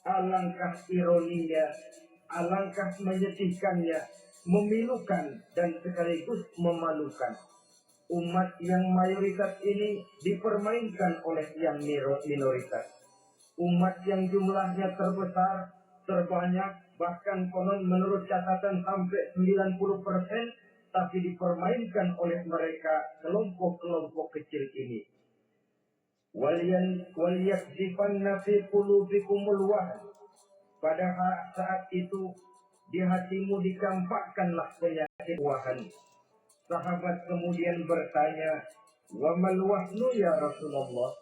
Alangkah ironinya, alangkah menyedihkannya, memilukan dan sekaligus memalukan. Umat yang mayoritas ini dipermainkan oleh yang minoritas. Umat yang jumlahnya terbesar, terbanyak, bahkan konon menurut catatan sampai 90%, tapi dipermainkan oleh mereka kelompok-kelompok kecil ini. Waliyakzifanna fi qulubikumul wahn. Pada saat itu di hatimu dikampakkanlah penyakit wahan. Sahabat kemudian bertanya, wa mal wahnu ya Rasulullah?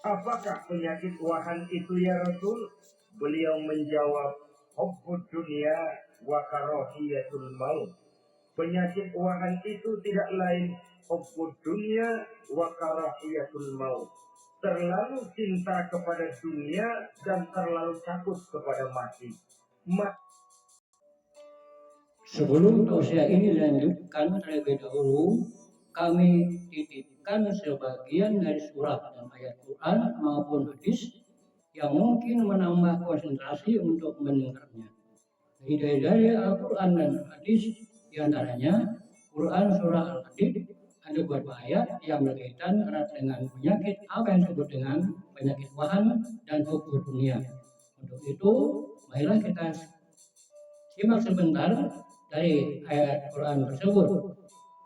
Apakah penyakit wahan itu ya Rasul? Beliau menjawab, hubbud dunya wa karahiyatul maut. Penyakit wahan itu tidak lain hubbud dunya wa karahiyatul maut. Terlalu cinta kepada dunia dan terlalu takut kepada mati. Sebelum tausiah ini dilanjutkan terlebih dahulu, kami titipkan sebagian dari surah dan ayat Quran maupun hadis yang mungkin menambah konsentrasi untuk mendengarnya. Dari Al-Quran dan hadis diantaranya Quran surah Al-Hadid ada beberapa ayat yang berkaitan erat dengan penyakit apa yang disebut dengan penyakit wahan dan hukum dunia. Untuk itu, marilah kita simak sebentar dari ayat Quran tersebut.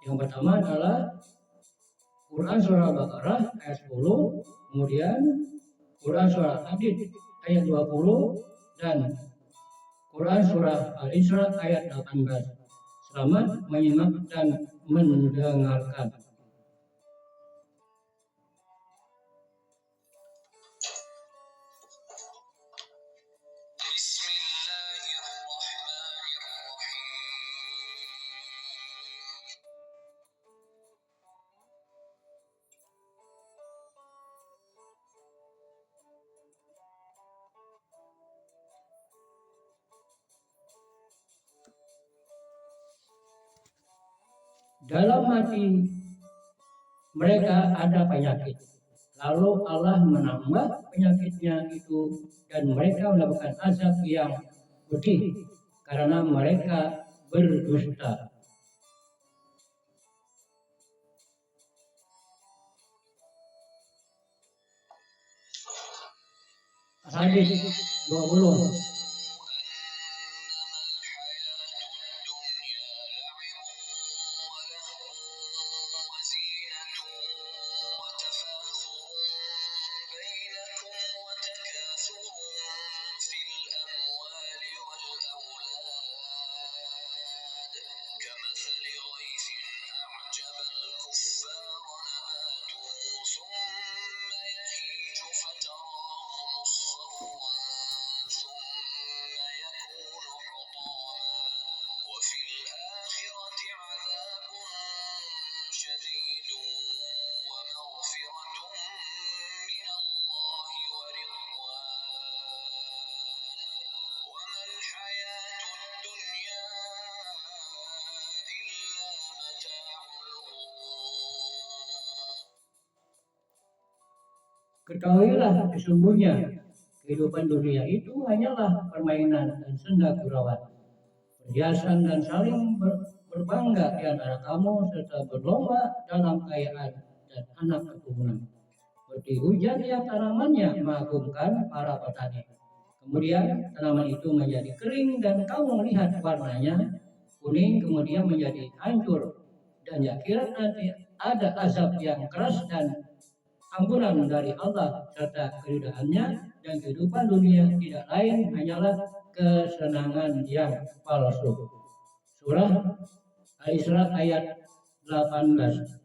Yang pertama adalah Quran surah Al-Baqarah ayat 10, kemudian Quran surah Al-Hadid ayat 20 dan Quran surah Al-Isra ayat 18. Selamat menyimak dan mendengarkan. Dalam hati mereka ada penyakit. Lalu Allah menambah penyakitnya itu dan mereka mendapatkan azab yang pedih karena mereka berdusta. Hadis 20. Ketahuilah sesungguhnya kehidupan dunia itu hanyalah permainan dan senda gurauan, perhiasan dan saling berbangga di antara kamu serta berlomba dalam kekayaan dan anak keturunan. Seperti hujan yang tanamannya mengagumkan para petani. Kemudian tanaman itu menjadi kering dan kamu melihat warnanya kuning kemudian menjadi hancur dan ya kira nanti ada azab yang keras dan ampunan dari Allah serta keridaannya dan kehidupan dunia tidak lain hanyalah kesenangan yang palsu. Surah Al-Isra ayat 18.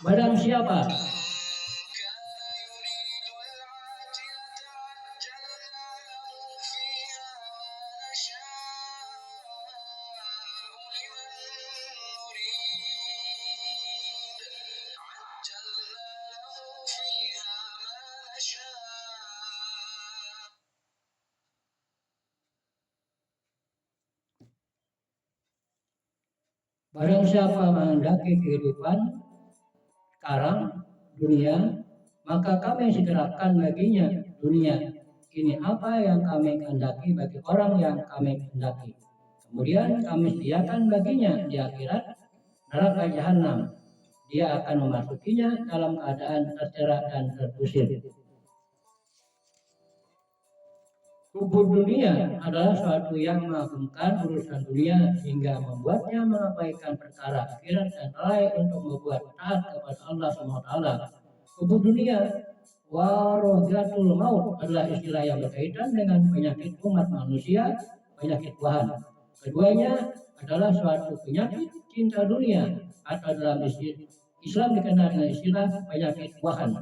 Barang siapa menghendaki kehidupan sekarang dunia, maka kami segerakan baginya dunia. Ini apa yang kami kehendaki bagi orang yang kami kehendaki. Kemudian kami sediakan baginya di akhirat neraka jahanam. Dia akan memasukinya dalam keadaan tercela dan terusir. Kubur dunia adalah suatu yang mengagumkan urusan dunia hingga membuatnya mengabaikan perkara akhirat dan lalai untuk membuat taat kepada Allah SWT. Kubur dunia warohiyatul maut adalah istilah yang berkaitan dengan penyakit umat manusia, penyakit wahan. Keduanya adalah suatu penyakit cinta dunia atau dalam Islam dikenal dengan istilah penyakit wahan.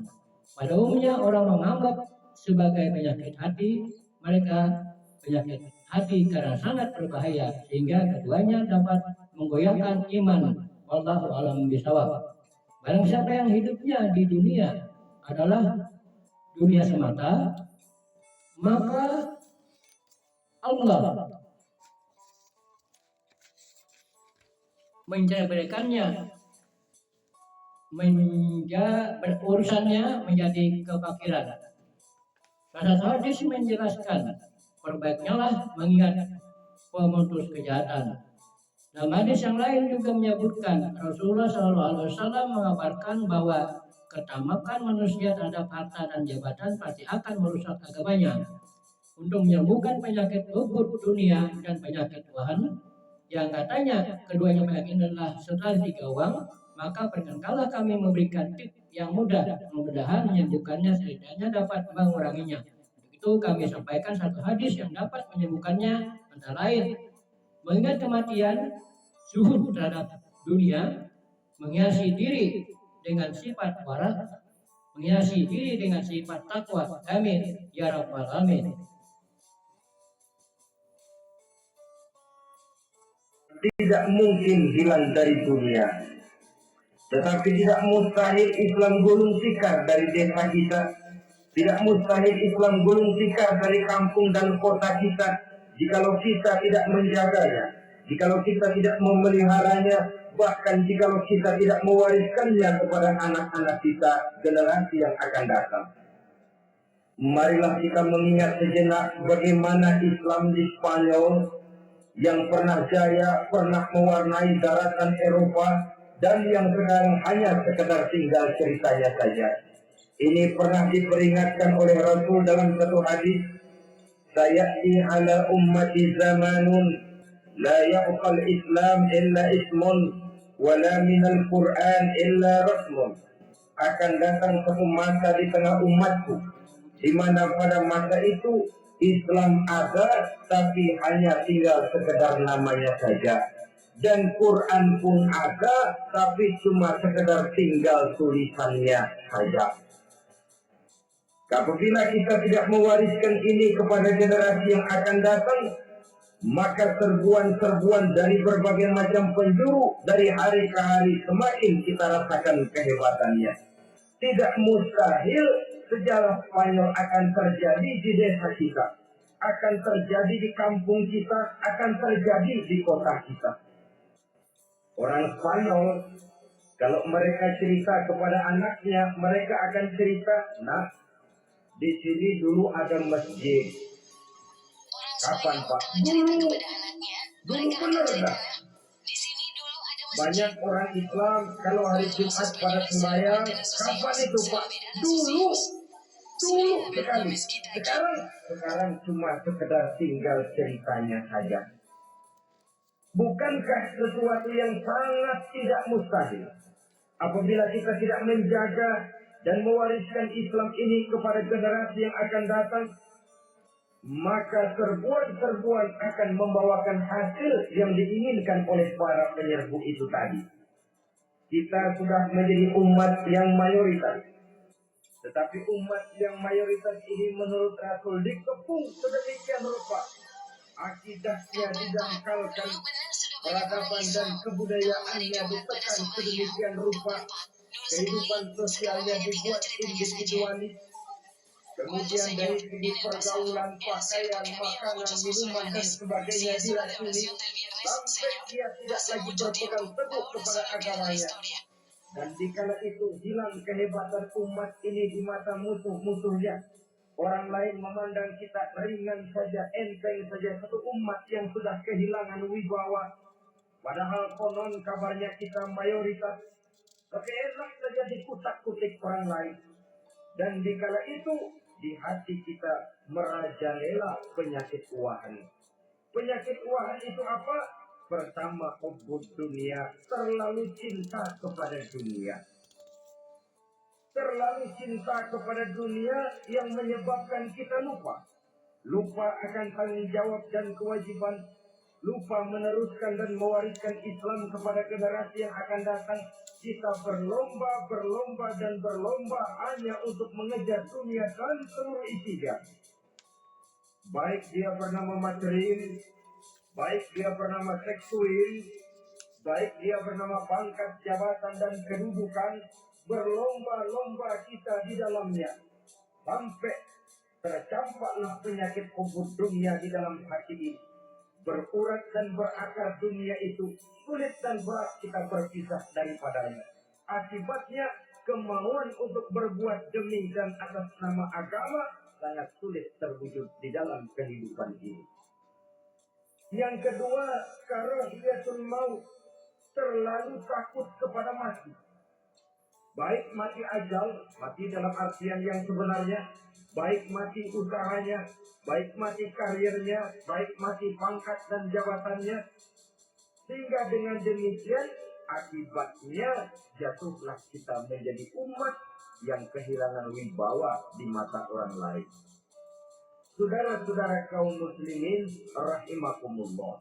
Pada umumnya orang menganggap sebagai penyakit hati mereka penyakit hati karena sangat berbahaya sehingga keduanya dapat menggoyahkan iman. Wallahu a'lam bishawab. Barang siapa yang hidupnya di dunia adalah dunia semata, maka Allah menjadikannya urusannya menjadi kefakiran. Karena hadis menjelaskan perbaiknya lah mengingat pemutus kejahatan. Dalam hadis yang lain juga menyebutkan Rasulullah SAW mengabarkan bahwa ketamakan manusia terhadap harta dan jabatan pasti akan merusak agamanya. Untuk menyembuhkan penyakit luput dunia dan penyakit wahan yang katanya keduanya penyakit adalah strategi uang, maka perkenankanlah kami memberikan tip yang mudah, mudah-mudahan menyembuhkannya setidaknya dapat menguranginya. Untuk itu kami sampaikan satu hadis yang dapat menyembuhkannya, antara lain mengingat kematian, zuhud terhadap dunia, menghiasi diri dengan sifat wara, menghiasi diri dengan sifat takwa. Amin ya rabbal alamin. Tidak mungkin hilang dari dunia, tetapi tidak mustahil Islam gulung tikar dari desa kita, tidak mustahil Islam gulung tikar dari kampung dan kota kita, jikalau kita tidak menjaganya, jikalau kita tidak memeliharanya, bahkan jikalau kita tidak mewariskannya kepada anak-anak kita, generasi yang akan datang. Marilah kita mengingat sejenak bagaimana Islam di Spanyol yang pernah jaya, pernah mewarnai daratan Eropa, dan yang sekarang hanya sekedar tinggal ceritanya saja. Ini pernah diperingatkan oleh Rasul dalam satu hadis, sayati ala ummati zamanun la yabqal Islam illa ismun wala minal Quran illa rasmun. Akan datang satu masa di tengah umatku di mana pada masa itu Islam ada tapi hanya tinggal sekedar namanya saja, dan Quran pun ada tapi cuma sekedar tinggal tulisannya saja. Apabila kita tidak mewariskan ini kepada generasi yang akan datang, maka serbuan-serbuan dari berbagai macam penjuru dari hari ke hari semakin kita rasakan kehebatannya. Tidak mustahil sejarah Spanyol akan terjadi di desa kita, akan terjadi di kampung kita, akan terjadi di kota kita. Orang Spanyol, kalau mereka cerita kepada anaknya, mereka akan cerita, nah, di sini dulu ada masjid. Kapan Pak? Dulu benar dah. Banyak orang Islam kalau hari Jumat pada sembahyang, kapan itu Pak? Dulu sekali. Sekarang cuma sekedar tinggal ceritanya saja. Bukankah sesuatu yang sangat tidak mustahil apabila kita tidak menjaga dan mewariskan Islam ini kepada generasi yang akan datang, maka serbuan-serbuan akan membawakan hasil yang diinginkan oleh para penyerbu itu tadi. kita sudah menjadi umat yang mayoritas. Tetapi umat yang mayoritas ini menurut Rasul dikepung sedemikian rupa. Akidahnya didangkalkan, peradaban dan kebudayaannya ditekan sedemikian rupa. Kehidupan sosialnya dibuat individualis. Kemudian dari segi pergaulan, pakaian, makanan, minuman, dan sebagainya diracuni. Sampai dia tidak lagi berpegang teguh kepada agamanya. Dan dikala itu hilang kehebatan umat ini di mata musuh-musuhnya. Orang lain memandang kita ringan saja, enteng saja, satu umat yang sudah kehilangan wibawa. Padahal konon kabarnya kita mayoritas, tapi enak saja dikutak-kutik orang lain. Dan dikala itu di hati kita merajalela penyakit uahan. Penyakit uahan itu apa? Pertama, hubbud dunia, terlalu cinta kepada dunia. Terlalu cinta kepada dunia yang menyebabkan kita lupa. Lupa akan tanggung jawab dan kewajiban. Lupa meneruskan dan mewariskan Islam kepada generasi yang akan datang. Kita berlomba hanya untuk mengejar dunia dan seluruh isinya. Baik dia bernama materi, baik dia bernama seksual, baik dia bernama pangkat, jabatan, dan kedudukan. Berlomba-lomba kita di dalamnya. Sampai tercampaklah penyakit hubbud dunia di dalam hati ini. Berurat dan berakar dunia itu, sulit dan berat kita berpisah daripadanya. Akibatnya kemauan untuk berbuat demi dan atas nama agama sangat sulit terwujud di dalam kehidupan ini. Yang kedua, karahiyatul maut, terlalu takut kepada mati. Baik mati ajal, mati dalam artian yang sebenarnya, baik mati usahanya, baik mati karirnya, baik mati pangkat dan jabatannya. Sehingga dengan demikian akibatnya jatuhlah kita menjadi umat yang kehilangan wibawa di mata orang lain. Saudara-saudara kaum muslimin rahimakumullah.